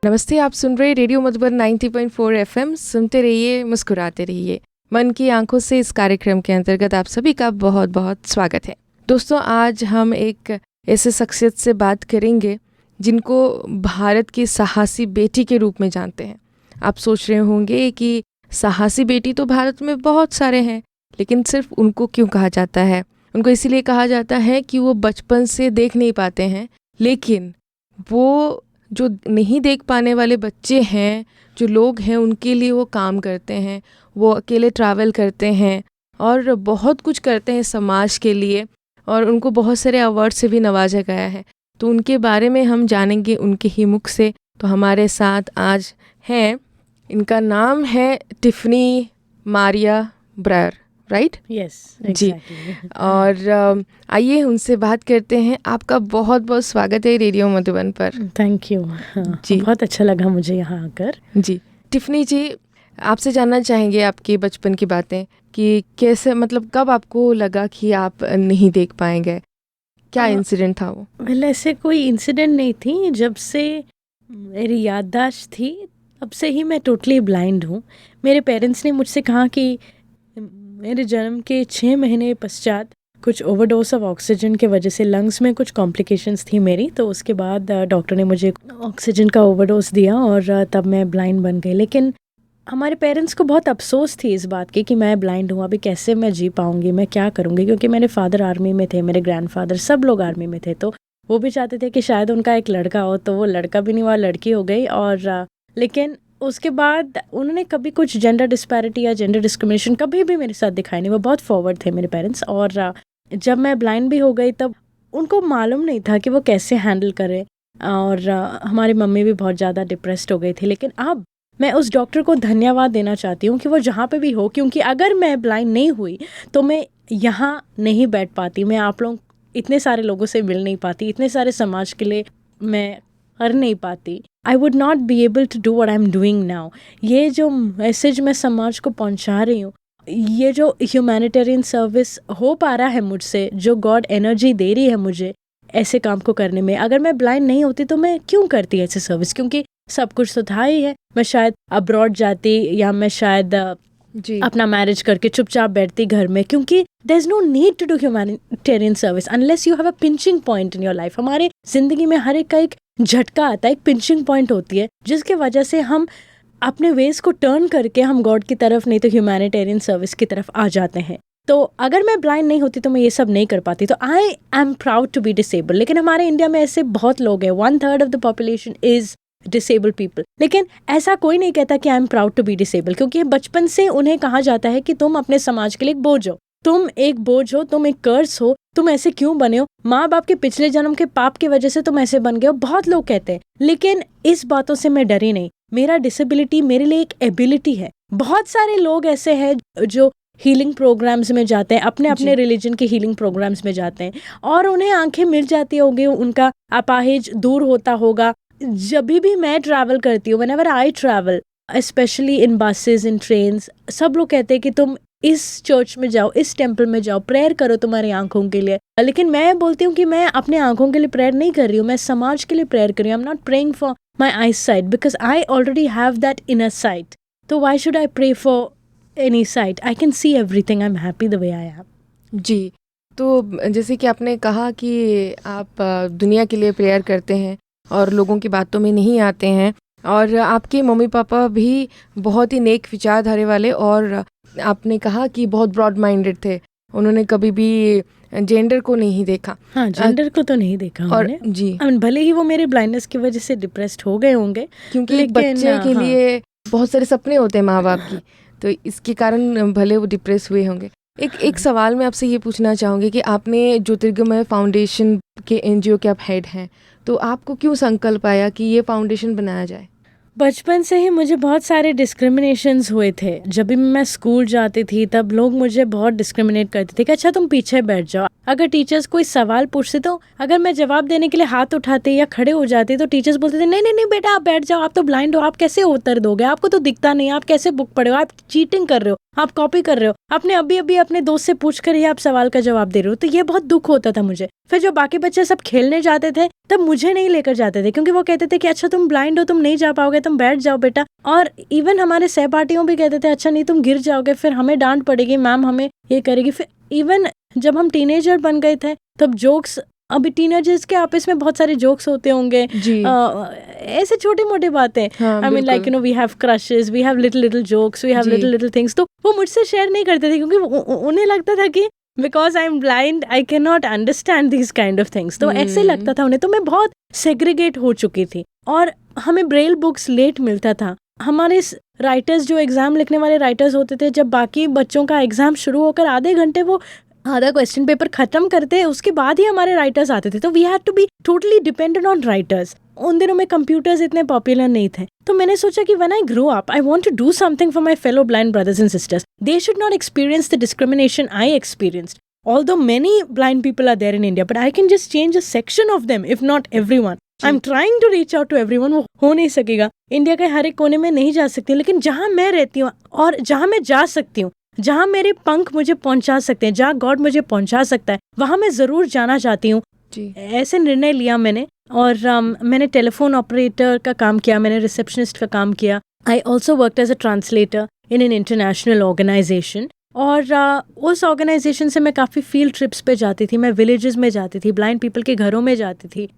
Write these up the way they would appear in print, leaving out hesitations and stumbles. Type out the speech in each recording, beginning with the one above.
नमस्ते, आप सुन रहे रेडियो मधुबन 90.4 एफएम। सुनते रहिए, मुस्कुराते रहिए। मन की आंखों से इस कार्यक्रम के अंतर्गत आप सभी का बहुत बहुत स्वागत है। दोस्तों, आज हम एक ऐसे शख्सियत से बात करेंगे जिनको भारत की साहसी बेटी के रूप में जानते हैं। आप सोच रहे होंगे कि साहसी बेटी तो भारत में बहुत सारे हैं, लेकिन सिर्फ उनको क्यों कहा जाता है? उनको इसीलिए कहा जाता है कि वो बचपन से देख नहीं पाते हैं, लेकिन वो जो नहीं देख पाने वाले बच्चे हैं, जो लोग हैं, उनके लिए वो काम करते हैं। वो अकेले ट्रैवल करते हैं और बहुत कुछ करते हैं समाज के लिए, और उनको बहुत सारे अवार्ड से भी नवाजा गया है। तो उनके बारे में हम जानेंगे उनके ही मुख से। तो हमारे साथ आज हैं, इनका नाम है Tiffany Maria Brier, right? Yes, जी। और आइए उनसे बात करते हैं। आपका बहुत बहुत स्वागत है रेडियो मधुबन पर। थैंक यू जी, बहुत अच्छा लगा मुझे यहाँ आकर। जी, टिफ़नी जी, आपसे जानना चाहेंगे आपके बचपन की बातें कि कैसे, मतलब कब आपको लगा कि आप नहीं देख पाएंगे? क्या इंसिडेंट था वो? वेल, ऐसे कोई इंसिडेंट नहीं थी। जब से मेरी याददाश्त थी तब से ही मैं टोटली ब्लाइंड हूँ। मेरे पेरेंट्स ने मुझसे कहा कि मेरे जन्म के 6 महीने पश्चात कुछ ओवरडोज ऑफ ऑक्सीजन के वजह से लंग्स में कुछ कॉम्प्लिकेशंस थी मेरी, तो उसके बाद डॉक्टर ने मुझे ऑक्सीजन का ओवरडोज दिया और तब मैं ब्लाइंड बन गई। लेकिन हमारे पेरेंट्स को बहुत अफसोस थी इस बात की कि मैं ब्लाइंड हूँ, अभी कैसे मैं जी पाऊँगी, मैं क्या करूँगी, क्योंकि मेरे फादर आर्मी में थे, मेरे ग्रैंडफादर सब लोग आर्मी में थे, तो वो भी चाहते थे कि शायद उनका एक लड़का हो, तो वो लड़का भी नहीं हुआ, लड़की हो गई। और लेकिन उसके बाद उन्होंने कभी कुछ जेंडर डिस्पैरिटी या जेंडर डिस्क्रिमिनेशन कभी भी मेरे साथ दिखाई नहीं। वो बहुत फॉरवर्ड थे मेरे पेरेंट्स। और जब मैं ब्लाइंड भी हो गई तब उनको मालूम नहीं था कि वो कैसे हैंडल करें। और हमारी मम्मी भी बहुत ज़्यादा डिप्रेस्ड हो गई थी। लेकिन अब मैं उस डॉक्टर को धन्यवाद देना चाहती हूँ कि वो जहाँ पे भी हो, क्योंकि अगर मैं ब्लाइंड नहीं हुई तो मैं यहाँ नहीं बैठ पाती, मैं आप लोग इतने सारे लोगों से मिल नहीं पाती, इतने सारे समाज के लिए मैं कर नहीं पाती। I would not be able to do what I am doing now. ये जो मैसेज मैं समाज को पहुँचा रही हूँ, ये जो ह्यूमैनिटेरियन सर्विस हो पा रहा है मुझसे, जो गॉड एनर्जी दे रही है मुझे ऐसे काम को करने में, अगर मैं ब्लाइंड नहीं होती तो मैं क्यों करती ऐसे सर्विस? क्योंकि सब कुछ तो था ही है। मैं शायद अब्रॉड जाती, या मैं शायद अपना मैरिज करके चुपचाप बैठती घर में, क्योंकि there is no need to do humanitarian service unless you have a pinching point in your life. हमारे जिंदगी में हर एक का एक झटका आता है, एक पिंचिंग पॉइंट होती है, जिसके वजह से हम अपने वेज को टर्न करके हम गॉड की तरफ नहीं तो ह्यूमैनिटेरियन सर्विस की तरफ आ जाते हैं। तो अगर मैं ब्लाइंड नहीं होती तो मैं ये सब नहीं कर पाती। तो I am proud to be disable. लेकिन हमारे इंडिया में ऐसे बहुत लोग हैं, 1/3 of the population is disable people. लेकिन ऐसा कोई नहीं कहता कि I am proud to be disable, क्योंकि बचपन से उन्हें कहा जाता है कि तुम अपने समाज के लिए एक बोझ हो, तुम एक बोझ हो, तुम एक कर्स हो, तुम ऐसे क्यों बने हो, माँ बाप के पिछले जन्म के पाप की वजह से तुम ऐसे बन गए हो। बहुत लोग कहते हैं, लेकिन इस बातों से मैं डरी नहीं। मेरा डिसेबिलिटी मेरे लिए एक एबिलिटी है। बहुत सारे लोग ऐसे हैं जो हीलिंग प्रोग्राम्स में जाते हैं, अपने अपने रिलीजन के हीलिंग प्रोग्राम्स में जाते हैं, और उन्हें आंखें मिल जाती होंगी, उनका अपाहिज दूर होता होगा। जब भी मैं ट्रैवल करती हूँ, whenever I travel, specially in buses, in trains, सब लोग कहते हैं कि तुम इस चर्च में जाओ, इस टेम्पल में जाओ, प्रेयर करो तुम्हारी आंखों के लिए। लेकिन मैं बोलती हूँ कि मैं अपने आंखों के लिए प्रेयर नहीं कर रही हूँ, मैं समाज के लिए प्रेयर कर रही हूँ। I am not praying for my eye sight because I already have that inner sight. तो why should I pray for any sight? I can see everything, I am happy the way I am. जी, तो जैसे कि आपने कहा कि आप दुनिया के लिए प्रेयर करते हैं और लोगों की बातों में नहीं आते हैं, और आपके मम्मी पापा भी बहुत ही नेक विचारधारे वाले, और आपने कहा कि बहुत ब्रॉड माइंडेड थे। उन्होंने कभी भी जेंडर को नहीं देखा। हाँ, जेंडर को तो नहीं देखा और उन्होंने। जी, भले ही वो मेरे ब्लाइंडनेस की वजह से डिप्रेस्ड हो गए होंगे, क्योंकि एक बच्चे के लिए बहुत सारे सपने होते हैं माँ बाप की, तो इसके कारण भले वो डिप्रेस हुए होंगे। एक सवाल मैं आपसे ये पूछना चाहूँगी कि आपने ज्योतिर्गमय फाउंडेशन के एनजीओ के आप हेड हैं, तो आपको क्यों संकल्प आया कि ये फाउंडेशन बनाया जाए? बचपन से ही मुझे बहुत सारे डिस्क्रिमिनेशंस हुए थे। जब भी मैं स्कूल जाती थी तब लोग मुझे बहुत डिस्क्रिमिनेट करते थे कि अच्छा तुम पीछे बैठ जाओ, अगर टीचर्स कोई सवाल पूछते तो अगर मैं जवाब देने के लिए हाथ उठाते या खड़े हो जाते तो टीचर्स बोलते थे नहीं नहीं नहीं बेटा आप बैठ जाओ, आप तो ब्लाइंड हो, आप कैसे उत्तर दोगे, आपको तो दिखता नहीं, आप कैसे बुक पढ़े हो, आप चीटिंग कर रहे हो, आप कॉपी कर रहे हो, आपने अभी अभी अपने दोस्त से पूछ कर ही आप सवाल का जवाब दे रहे हो। तो ये बहुत दुख होता था मुझे। फिर जो बाकी बच्चे सब खेलने जाते थे तब मुझे नहीं लेकर जाते थे, क्योंकि वो कहते थे कि अच्छा तुम ब्लाइंड हो, तुम नहीं जा पाओगे, तुम बैठ जाओ बेटा। और इवन हमारे सहपाठियों भी कहते थे अच्छा नहीं तुम गिर जाओगे, फिर हमें डांट पड़ेगी, मैम हमें ये करेगी। फिर इवन जब हम टीनेजर बन गए थे तब जोक्स, अभी टीनेजर्स के आपस में बहुत सारे जोक्स होते होंगे, ऐसे छोटी मोटी बातें, I mean like you know we have crushes, we have little jokes, we have little things. तो वो मुझसे शेयर नहीं करते थे क्योंकि उन्हें लगता था कि because I am blind I can not understand this kind of things. तो ऐसे लगता था उन्हें। तो मैं बहुत सेग्रीगेट हो चुकी थी और हमें ब्रेल बुक्स लेट मिलता था। हमारे राइटर्स जो एग्जाम लिखने वाले राइटर्स होते थे, जब बाकी बच्चों का एग्जाम शुरू होकर आधे घंटे वो आधा क्वेश्चन पेपर खत्म करते, उसके बाद ही हमारे राइटर्स आते थे। तो we had to be totally dependent on writers. उन दिनों में कंप्यूटर्स इतने पॉपुलर नहीं थे। तो मैंने सोचा कि when I grow up I want to do something for my fellow blind brothers and sisters. They should not experience the discrimination I experienced. Although many blind people are there in India, but I can just change a section of them, if not everyone. I'm trying to reach out to everyone. वो हो नहीं सकेगा, India के हर एक कोने में नहीं जा सकती, लेकिन जहाँ मैं रहती हूँ और जहाँ मैं जा सकती हूँ, जहाँ मेरे पंख मुझे पहुँचा सकते हैं, जहाँ गॉड मुझे पहुँचा सकता है, वहाँ मैं ज़रूर जाना चाहती हूँ। ऐसे निर्णय लिया मैंने। और मैंने टेलीफोन ऑपरेटर का काम किया, मैंने रिसेप्शनिस्ट का काम किया। I also worked as a translator in an international organization. और उस ऑर्गेनाइजेशन से मैं काफ़ी फील्ड ट्रिप्स पे जाती थी, मैं विलेजेस में जाती थी, ब्लाइंड पीपल के घरों में जाती थी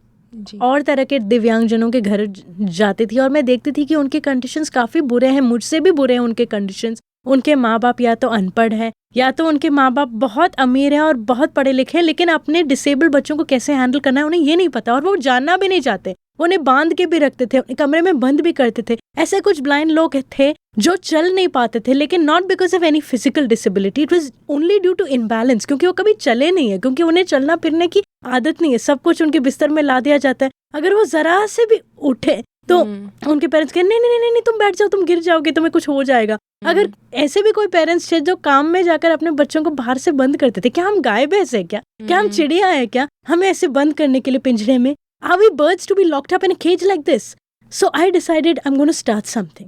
और तरह के दिव्यांगजनों के घर जाती थी। और मैं देखती थी कि उनके कंडीशंस काफ़ी बुरे हैं, मुझसे भी बुरे हैं उनके कंडीशंस। उनके माँ बाप या तो अनपढ़ है या तो उनके माँ बाप बहुत अमीर हैं और बहुत पढ़े लिखे हैं, लेकिन अपने डिसेबल्ड बच्चों को कैसे हैंडल करना है उन्हें ये नहीं पता और वो जानना भी नहीं चाहते। उन्हें बांध के भी रखते थे, अपने कमरे में बंद भी करते थे। ऐसे कुछ ब्लाइंड लोग थे जो चल नहीं पाते थे, लेकिन not because of any physical disability, it was only due to imbalance, क्योंकि वो कभी चले नहीं है, क्योंकि उन्हें चलना फिरने की आदत नहीं है। सब कुछ उनके बिस्तर में ला दिया जाता है। अगर वो जरा से भी उठे तो उनके पेरेंट्स कहते नहीं नहीं नहीं नहीं तुम बैठ जाओ, तुम गिर जाओगे, तुम्हें कुछ हो जाएगा। अगर ऐसे भी कोई पेरेंट्स थे जो काम में जाकर अपने बच्चों को बाहर से बंद करते थे, क्या हम गाय भैंस है क्या हम चिड़िया है क्या, हमें ऐसे बंद करने के लिए पिंजरे में? Are we birds to be locked up in a cage like this? So I decided I'm going to start something.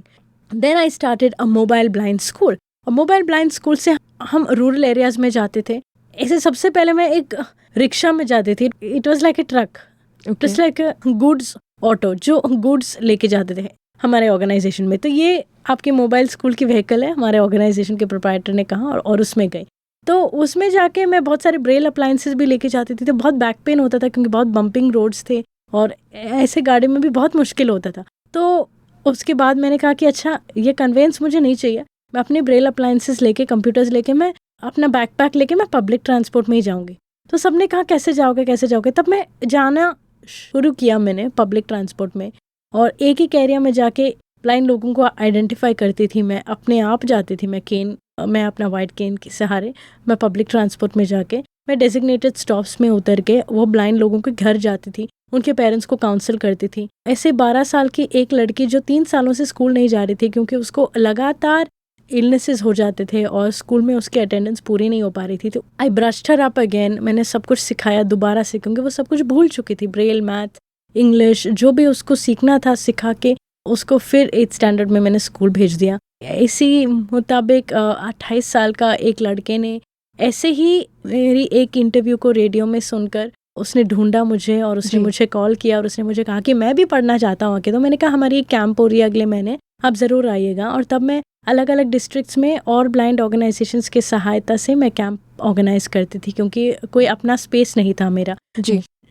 Then I started a mobile blind school. A mobile blind school से हम rural areas में जाते थे। ऐसे सबसे पहले मैं एक रिक्शा में जाती थी। It was like a truck. It was like a goods auto जो goods लेके जाते थे हमारे ऑर्गेनाइजेशन में। तो ये आपके मोबाइल स्कूल की व्हीकल है, हमारे ऑर्गेनाइजेशन के प्रोप्राइटर ने कहा, और उसमें गई। तो उसमें जाके मैं बहुत सारे ब्रेल अप्लायंसेस भी लेके जाती थी। तो बहुत बैक पेन होता था क्योंकि बहुत बम्पिंग रोड्स थे और ऐसे गाड़ी में भी बहुत मुश्किल होता था। तो उसके बाद मैंने कहा कि अच्छा ये कन्वेंस मुझे नहीं चाहिए, मैं अपने ब्रेल अप्लायंसेस लेके, कंप्यूटर्स लेके, मैं अपना बैकपैक लेके मैं पब्लिक ट्रांसपोर्ट में ही जाऊँगी। तो सबने कहा कैसे जाओगे कैसे जाओगे? तब मैं जाना शुरू किया मैंने पब्लिक ट्रांसपोर्ट में, और एक एक एरिया में जाके ब्लाइंड लोगों को आइडेंटिफाई करती थी। मैं अपने आप जाती थी, मैं अपना वाइट केन के सहारे मैं पब्लिक ट्रांसपोर्ट में जाके मैं डेजिग्नेटेड स्टॉप्स में उतर के वो ब्लाइंड लोगों के घर जाती थी, उनके पेरेंट्स को काउंसिल करती थी। ऐसे 12 साल की एक लड़की जो 3 सालों से स्कूल नहीं जा रही थी क्योंकि उसको लगातार इलनेसेस हो जाते थे और स्कूल में उसकी अटेंडेंस पूरी नहीं हो पा रही थी, तो आई ब्रश्ड हर अप अगेन। मैंने सब कुछ सिखाया दोबारा से, क्योंकि वो सब कुछ भूल चुकी थी। ब्रेल, मैथ, इंग्लिश, जो भी उसको सीखना था सिखा के उसको फिर 8th स्टैंडर्ड में मैंने स्कूल भेज दिया। इसी मुताबिक 28 साल का एक लड़के ने ऐसे ही मेरी एक इंटरव्यू को रेडियो में सुनकर उसने ढूंढा मुझे और उसने मुझे कॉल किया और उसने मुझे कहा कि मैं भी पढ़ना चाहता हूँ। तो मैंने कहा हमारी एक कैंप हो रही है अगले महीने, आप ज़रूर आइएगा। और तब मैं अलग अलग डिस्ट्रिक्ट्स में और ब्लाइंड ऑर्गेनाइजेशंस के सहायता से मैं कैंप ऑर्गेनाइज करती थी, क्योंकि कोई अपना स्पेस नहीं था मेरा।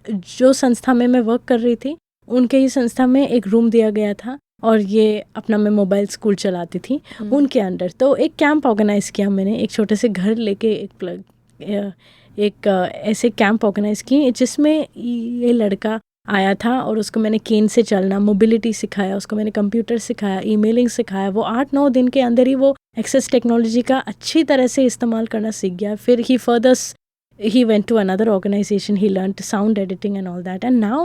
जो संस्था में मैं वर्क कर रही थी उनके ही संस्था में एक रूम दिया गया था और ये अपना मैं मोबाइल स्कूल चलाती थी उनके अंडर। तो एक कैंप ऑर्गेनाइज किया मैंने, एक छोटे से घर लेके एक ऐसे कैंप ऑर्गेनाइज की जिसमें ये लड़का आया था और उसको मैंने केन से चलना, मोबिलिटी सिखाया, उसको मैंने कंप्यूटर सिखाया, ईमेलिंग सिखाया। वो 8-9 दिन के अंदर ही वो एक्सेस टेक्नोलॉजी का अच्छी तरह से इस्तेमाल करना सीख गया। फिर he went to another organization, he learned sound editing and all that, and now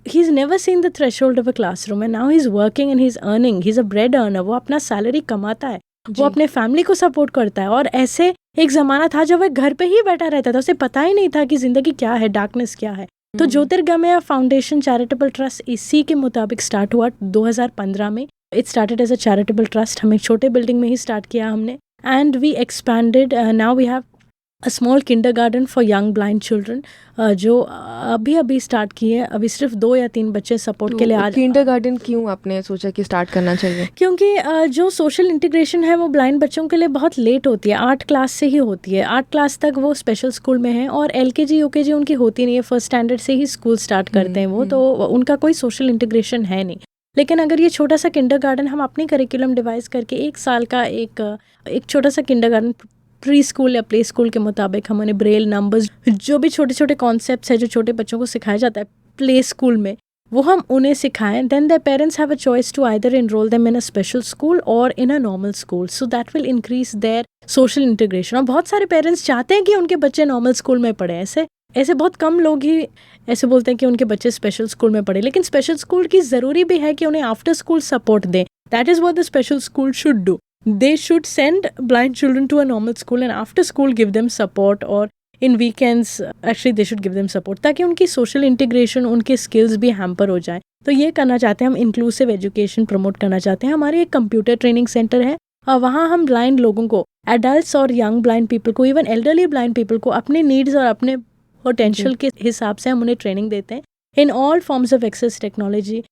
he's never seen the threshold of a classroom, and now he's working and he's earning, he's a bread earner। वो अपना salary कमाता है, वो अपने family को support करता है। और ऐसे एक ज़माना था जब वह घर पे ही बैठा रहता था, उसे पता ही नहीं था कि ज़िंदगी क्या है, डार्कनेस क्या है। तो ज्योतिर्गमय फाउंडेशन चैरिटेबल ट्रस्ट इसी के मुताबिक स्टार्ट हुआ 2015 में। It started as a charitable trust, हमें छोटे बिल्डिंग में ही स्टार्ट किया हमने, and we expanded, now we have a small kindergarten for young blind children, जो अभी स्टार्ट की है। अभी सिर्फ 2 या 3 बच्चे सपोर्ट के लिए आज। किंडरगार्टन क्यों आपने सोचा कि स्टार्ट करना चाहिए? क्योंकि जो सोशल इंटीग्रेशन है वो ब्लाइंड बच्चों के लिए बहुत लेट होती है, 8 क्लास से ही होती है। 8 क्लास तक वो स्पेशल स्कूल में है और LKG UKG उनकी होती नहीं है, फर्स्ट स्टैंडर्ड से ही स्कूल स्टार्ट करते हैं वो, तो उनका कोई सोशल इंटीग्रेशन है नहीं। लेकिन अगर ये छोटा सा किंडरगार्टन हम अपनी करिकुलम डिवाइस करके 1 साल का एक छोटा सा किंडरगार्टन, प्री स्कूल या प्ले स्कूल के मुताबिक हम उन्हें ब्रेल, नंबर्स, जो भी छोटे छोटे कॉन्सेप्ट्स है जो छोटे बच्चों को सिखाया जाता है प्ले स्कूल में, वो हम उन्हें सिखाएं। Then their parents have a choice to either enroll them in a special school or in a normal school, so that will increase their social integration. और बहुत सारे पेरेंट्स चाहते हैं कि उनके बच्चे नॉर्मल स्कूल में पढ़े। ऐसे बहुत कम लोग ही ऐसे बोलते हैं कि उनके बच्चे स्पेशल स्कूल में पढ़े, लेकिन स्पेशल स्कूल की ज़रूरी भी है कि उन्हें आफ्टर स्कूल सपोर्ट दें। That is what the special school should do. They should send blind children to a normal school and after school give them support, or in weekends actually they should give them support, ताकि उनकी social integration, उनके skills भी hamper हो जाए। तो ये करना चाहते हैं हम, inclusive education promote करना चाहते हैं। हमारे एक कंप्यूटर ट्रेनिंग सेंटर है और वहाँ हम ब्लाइंड लोगों को, एडल्ट्स और यंग ब्लाइंड पीपल को, इवन एल्डरली ब्लाइंड पीपल को अपने नीड्स और अपने पोटेंशियल के हिसाब से हम उन्हें ट्रेनिंग देते हैं in all forms of access technology,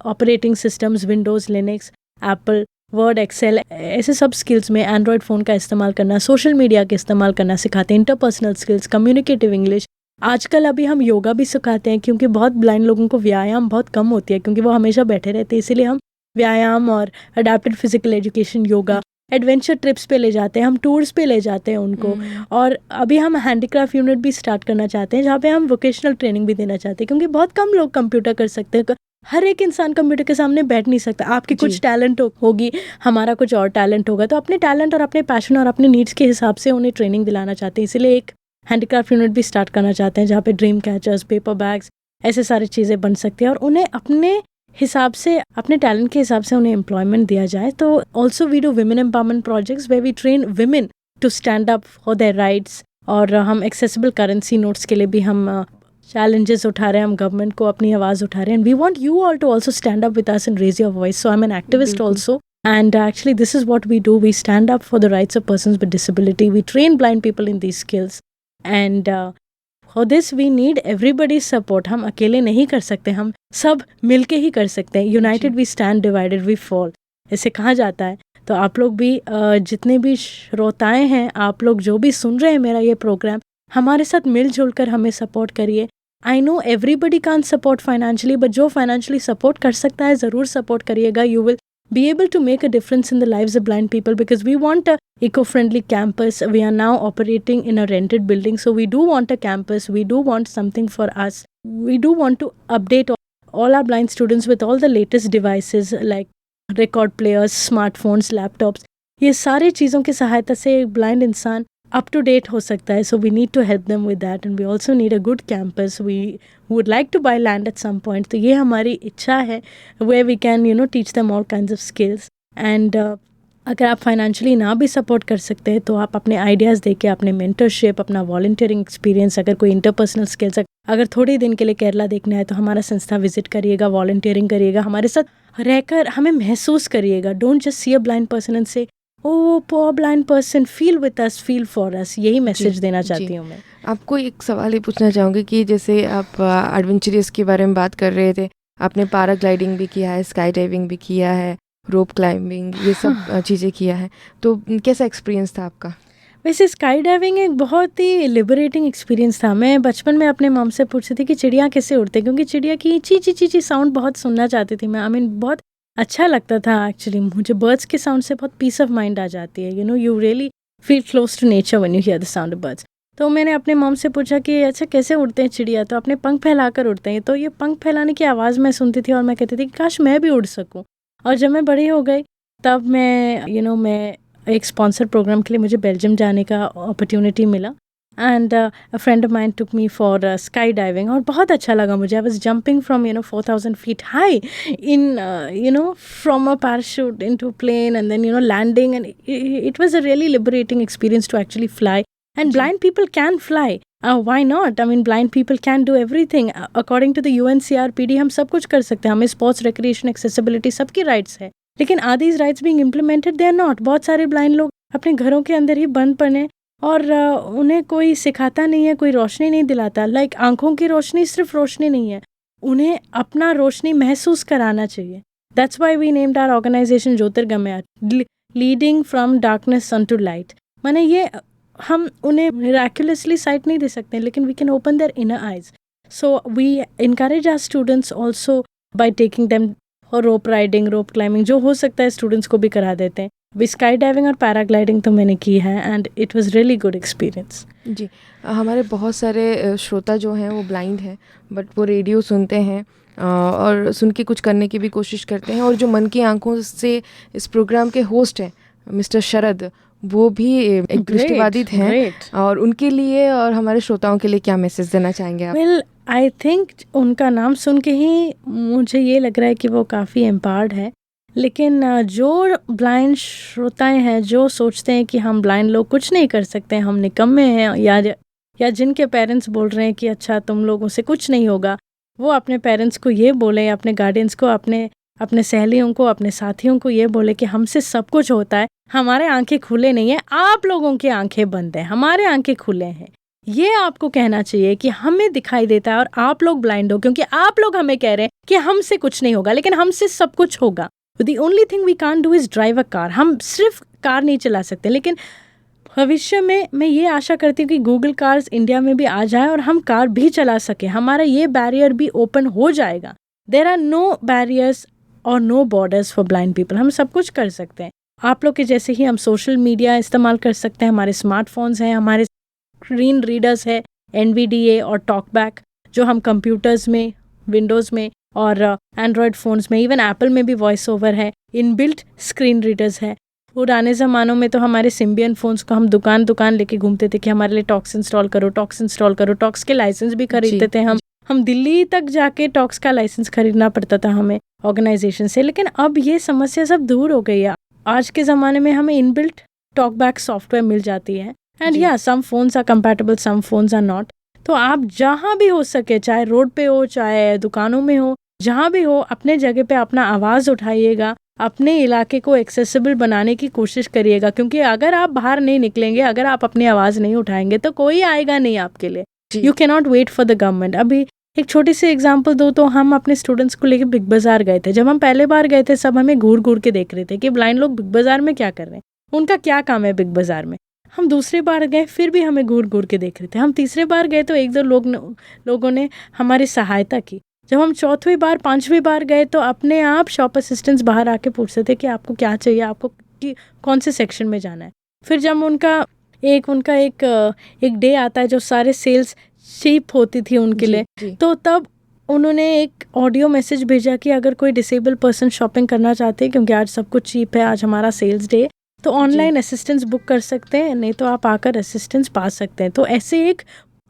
operating systems, Windows, Linux, Apple, Word, Excel, ऐसे सब स्किल्स में एंड्रॉयड फ़ोन का इस्तेमाल करना, सोशल मीडिया का इस्तेमाल करना सिखाते हैं, इंटरपर्सनल स्किल्स, कम्युनिकेटिव इंग्लिश। आजकल अभी हम योगा भी सिखाते हैं क्योंकि बहुत ब्लाइंड लोगों को व्यायाम बहुत कम होती है क्योंकि वो हमेशा बैठे रहते हैं, इसीलिए हम व्यायाम और adapted physical education, yoga, adventure trips पे ले जाते हैं, हम टूर्स पे ले जाते हैं उनको। और अभी हम हैंडीक्राफ्ट यूनिट भी स्टार्ट करना चाहते हैं जहाँ पे हम वोकेशनल ट्रेनिंग भी देना चाहते हैं क्योंकि बहुत कम लोग कंप्यूटर कर सकते हैं। हर एक इंसान कंप्यूटर के सामने बैठ नहीं सकता। आपकी कुछ टैलेंट होगी, हमारा कुछ और टैलेंट होगा, तो अपने टैलेंट और अपने पैशन और अपने नीड्स के हिसाब से उन्हें ट्रेनिंग दिलाना चाहते हैं। इसीलिए एक हैंडीक्राफ्ट यूनिट भी स्टार्ट करना चाहते हैं जहाँ पे ड्रीम कैचर्स, पेपर बैग्स, ऐसे सारी चीज़ें बन सकती हैं और उन्हें अपने हिसाब से, अपने टैलेंट के हिसाब से उन्हें एम्प्लॉयमेंट दिया जाए। तो also we do women empowerment projects where we train women to stand up for their rights. और हम एक्सेसिबल करेंसी नोट्स के लिए भी हम challenges उठा रहे हैं, हम गवर्नमेंट को अपनी आवाज़ उठा रहे हैं। and we want you all to also stand up with us and raise your voice. So I'm an activist also, and actually this is what we do. We stand up for the rights of persons with disability. We train blind people in these skills, and for this we need everybody's support. हम अकेले नहीं कर सकते, हम सब मिलके ही कर सकते हैं। United we stand, divided we fall, ऐसे कहा जाता है। तो आप लोग भी जितने भी श्रोताएं हैं, आप लोग जो भी सुन रहे हैं मेरा ये प्रोग्राम, हमारे साथ मिलजुल कर हमें सपोर्ट करिए। I know everybody can support financially, but जो फाइनेंशियली सपोर्ट कर सकता है ज़रूर सपोर्ट करिएगा। You will be able to make a difference in the lives of blind people because we want a eco-friendly campus. We are now operating in a rented building, so we do want a campus. We do want something for us. We do want to update all our blind students with all the latest devices like record players, smartphones, laptops. ये सारे चीज़ों की सहायता से एक blind इंसान up to date हो सकता है. So we need to help them with that, and we also need a good campus. We would like to buy land at some point. तो ये हमारी इच्छा है where we can teach them all kinds of skills. And अगर आप financially ना भी support कर सकते हैं तो आप अपने आइडियाज़ देके, अपने मेंटरशिप, अपना वॉलंटियरिंग एक्सपीरियंस, अगर कोई इंटरपर्सनल स्किल्स, अगर थोड़े दिन के लिए केरला देखना है तो हमारा संस्था विजिट करिएगा, वॉलंटियरिंग करिएगा, हमारे साथ रहकर हमें महसूस करिएगा. Don't just see a blind person and say oh poor blind person, feel with us, feel for us. यही मैसेज देना चाहती हूँ मैं. आपको एक सवाल ये पूछना चाहूँगी कि जैसे आप एडवेंचरस के बारे में बात कर रहे थे, आपने पैराग्लाइडिंग भी किया है, स्काई डाइविंग भी किया है, रोप क्लाइंबिंग, ये सब चीज़ें किया है, तो कैसा एक्सपीरियंस था आपका? वैसे स्काई डाइविंग एक बहुत ही लिबरेटिंग एक्सपीरियंस था. मैं बचपन में अपने मॉम से पूछती थी कि चिड़िया कैसे उड़ते, क्योंकि चिड़िया की ची ची ची ची साउंड बहुत सुनना चाहती थी मैं. आई मीन बहुत अच्छा लगता था एक्चुअली. मुझे बर्ड्स के साउंड से बहुत पीस ऑफ माइंड आ जाती है. You really feel close to nature when you hear the sound of birds. तो मैंने अपने मॉम से पूछा कि अच्छा कैसे उड़ते हैं चिड़िया, तो अपने पंख फैलाकर उड़ते हैं. तो ये पंख फैलाने की आवाज़ मैं सुनती थी और मैं कहती थी कि काश मैं भी उड़ सकूँ. और जब मैं बड़ी हो गई तब मैं मैं एक स्पॉन्सर प्रोग्राम के लिए मुझे बेल्जियम जाने का अपॉर्चुनिटी मिला. And a friend of mine took me for skydiving, और बहुत अच्छा लगा मुझे. I was jumping from 4,000 feet high in from a parachute into plane and then landing, and it was a really liberating experience to actually fly. And blind people can fly. Why not? I mean, blind people can do everything. According to the UNCRPD, हम सब कुछ कर सकते हैं. हमें sports, recreation, accessibility सबकी rights है. लेकिन are these rights being implemented? They are not. बहुत सारे ब्लाइंड लोग अपने घरों के अंदर ही बंद पड़े, और उन्हें कोई सिखाता नहीं है, कोई रोशनी नहीं दिलाता. लाइक आंखों की रोशनी सिर्फ रोशनी नहीं है, उन्हें अपना रोशनी महसूस कराना चाहिए. That's why we named our organization Jyotirgamaya, leading from darkness to light. माने ये हम उन्हें मिराक्युलसली साइट नहीं दे सकते, लेकिन we can open their inner eyes. So we encourage our students also by taking them और रोप राइडिंग, रोप क्लाइंबिंग, जो हो सकता है स्टूडेंट्स को भी करा देते हैं. भी स्काई डाइविंग और पैराग्लाइडिंग तो मैंने की है, and it was really good experience. जी, हमारे बहुत सारे श्रोता जो हैं वो ब्लाइंड हैं, बट वो रेडियो सुनते हैं और सुन के कुछ करने की भी कोशिश करते हैं. और जो मन की आंखों से इस प्रोग्राम के होस्ट हैं मिस्टर शरद, वो भी एक दृष्टिबाधित हैं, और उनके लिए और हमारे श्रोताओं के लिए क्या मैसेज देना चाहेंगे आप? वेल, आई थिंक उनका नाम सुन के ही मुझे ये लग रहा है कि वो काफ़ी एम्पावर्ड है. लेकिन जो ब्लाइंड श्रोताएं हैं, जो सोचते हैं कि हम ब्लाइंड लोग कुछ नहीं कर सकते, हम निकम्मे हैं, या जिनके पेरेंट्स बोल रहे हैं कि अच्छा तुम लोगों से कुछ नहीं होगा, वो अपने पेरेंट्स को ये बोले, अपने गार्डियंस को, अपने सहेलियों को, अपने साथियों को ये बोले कि हमसे सब कुछ होता है, हमारे आंखें खुले नहीं है, आप लोगों की आंखें बंद हैं, हमारे आंखें खुले हैं. ये आपको कहना चाहिए कि हमें दिखाई देता है और आप लोग ब्लाइंड हो, क्योंकि आप लोग हमें कह रहे हैं कि हमसे कुछ नहीं होगा, लेकिन हमसे सब कुछ होगा. The only thing we can't do is drive a car. हम सिर्फ कार नहीं चला सकते, लेकिन भविष्य में मैं ये आशा करती हूँ कि गूगल कार्स इंडिया में भी आ जाए और हम कार भी चला सके. हमारा ये बैरियर भी ओपन हो जाएगा. देयर आर नो बैरियर्स और no borders for blind people. हम सब कुछ कर सकते हैं. आप लोग के जैसे ही हम सोशल मीडिया इस्तेमाल कर सकते हैं, हमारे स्मार्टफोन्स हैं, हमारे स्क्रीन रीडर्स है, NVDA और टॉकबैक, जो हम कंप्यूटर्स में, विंडोज़ में और एंड्रॉयड फ़ोन्स में, इवन एप्पल में भी वॉइस ओवर है, इनबिल्ट स्क्रीन रीडर्स है. पुराने ज़मानों में तो हमारे सिम्बियन फ़ोन्स को हम दुकान लेके घूमते थे कि हमारे लिए टॉक्स इंस्टॉल करो, टॉक्स के लाइसेंस भी खरीदते थे हम दिल्ली तक जाके टॉक्स का लाइसेंस खरीदना पड़ता था हमें ऑर्गेनाइजेशन से. लेकिन अब ये समस्या सब दूर हो गई है. आज के ज़माने में हमें इनबिल्ट टॉकबैक सॉफ्टवेयर मिल जाती है, एंड या some phones are compatible, some phones are not. तो आप जहाँ भी हो सके, चाहे रोड पे हो, चाहे दुकानों में हो, जहाँ भी हो, अपने जगह पे अपना आवाज़ उठाइएगा, अपने इलाके को एक्सेसिबल बनाने की कोशिश करिएगा. क्योंकि अगर आप बाहर नहीं निकलेंगे, अगर आप अपनी आवाज़ नहीं उठाएंगे, तो कोई आएगा नहीं आपके लिए. You can not wait for the government. अभी एक छोटी सी एग्जांपल दो तो हम अपने स्टूडेंट्स को लेकर बिग बाज़ार गए थे. जब हम पहले बार गए थे, सब हमें घूर के देख रहे थे कि ब्लाइंड लोग बिग बाज़ार में क्या कर रहे हैं, उनका क्या काम है बिग बाज़ार में. हम दूसरी बार गए, फिर भी हमें घूर के देख रहे थे. हम तीसरी बार गए तो एक दो लोगों ने हमारी सहायता की. जब हम चौथी बार, पांचवी बार गए तो अपने आप शॉप असिस्टेंट्स बाहर आके पूछते थे कि आपको क्या चाहिए, आपको कौन से सेक्शन में जाना है. फिर जब उनका एक डे आता है जो सारे सेल्स चीप होती थी उनके लिए, तो तब उन्होंने एक ऑडियो मैसेज भेजा कि अगर कोई डिसेबल पर्सन शॉपिंग करना चाहते हैं, क्योंकि आज सब कुछ चीप है, आज हमारा सेल्स डे, तो ऑनलाइन असिस्टेंस बुक कर सकते हैं, नहीं तो आप आकर असिस्टेंस पा सकते हैं. तो ऐसे एक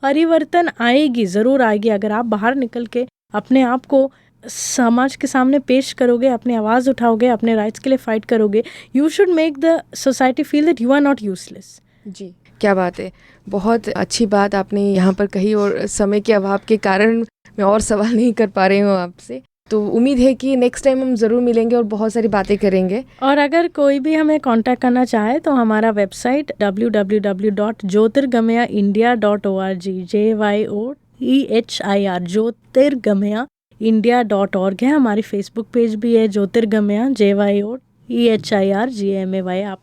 परिवर्तन आएगी, ज़रूर आएगी, अगर आप बाहर निकल के अपने आप को समाज के सामने पेश करोगे, अपनी आवाज़ उठाओगे, अपने राइट्स के लिए फ़ाइट करोगे. You should make the society feel that you are not useless. जी, क्या बात है, बहुत अच्छी बात आपने यहाँ पर कही, और समय के अभाव के कारण मैं और सवाल नहीं कर पा रही हूँ आपसे. तो उम्मीद है कि नेक्स्ट टाइम हम ज़रूर मिलेंगे और बहुत सारी बातें करेंगे. और अगर कोई भी हमें कांटेक्ट करना चाहे तो हमारा वेबसाइट www.jyotirgamayaindia.org JYOTHIR ज्योतिर्गमया.india.org है. हमारी फेसबुक पेज भी है, ज्योतिर्गमया JYOTHIRGMAY.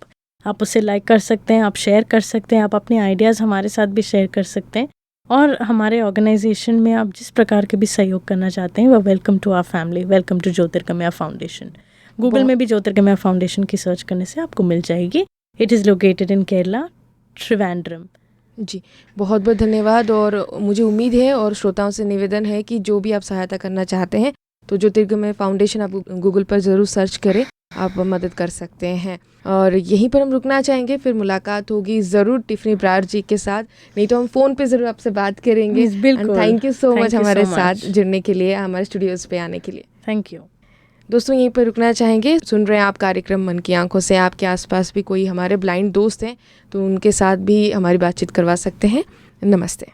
आप उसे लाइक कर सकते हैं, आप शेयर कर सकते हैं, आप अपने आइडियाज़ हमारे साथ भी शेयर कर सकते हैं. और हमारे ऑर्गेनाइजेशन में आप जिस प्रकार के भी सहयोग करना चाहते हैं, वो welcome to our family, welcome to Jyotirgamaya foundation. Google में भी ज्योतिर्गमया फाउंडेशन की सर्च करने से आपको मिल जाएगी. It is located in Kerala, Trivandrum. जी, बहुत बहुत धन्यवाद. और मुझे उम्मीद है और श्रोताओं से निवेदन है कि जो भी आप सहायता करना चाहते हैं तो ज्योतिर्गमया फाउंडेशन आप गूगल पर ज़रूर सर्च करें. आप मदद कर सकते हैं। और यहीं पर हम रुकना चाहेंगे, फिर मुलाकात होगी ज़रूर टिफ़नी ब्रार जी के साथ, नहीं तो हम फ़ोन पे ज़रूर आपसे बात करेंगे। बिल्कुल। Thank you so Thank much you हमारे so साथ much. जुड़ने के लिए, हमारे स्टूडियोज़ पे आने के लिए। Thank you. दोस्तों यहीं पर रुकना चाहेंगे। सुन रहे हैं आप कार्यक्रम मन की आंखों से। आपके आसपास भी कोई हमारे ब्लाइंड दोस्त हैं तो उनके साथ भी हमारी बातचीत करवा सकते हैं। नमस्ते।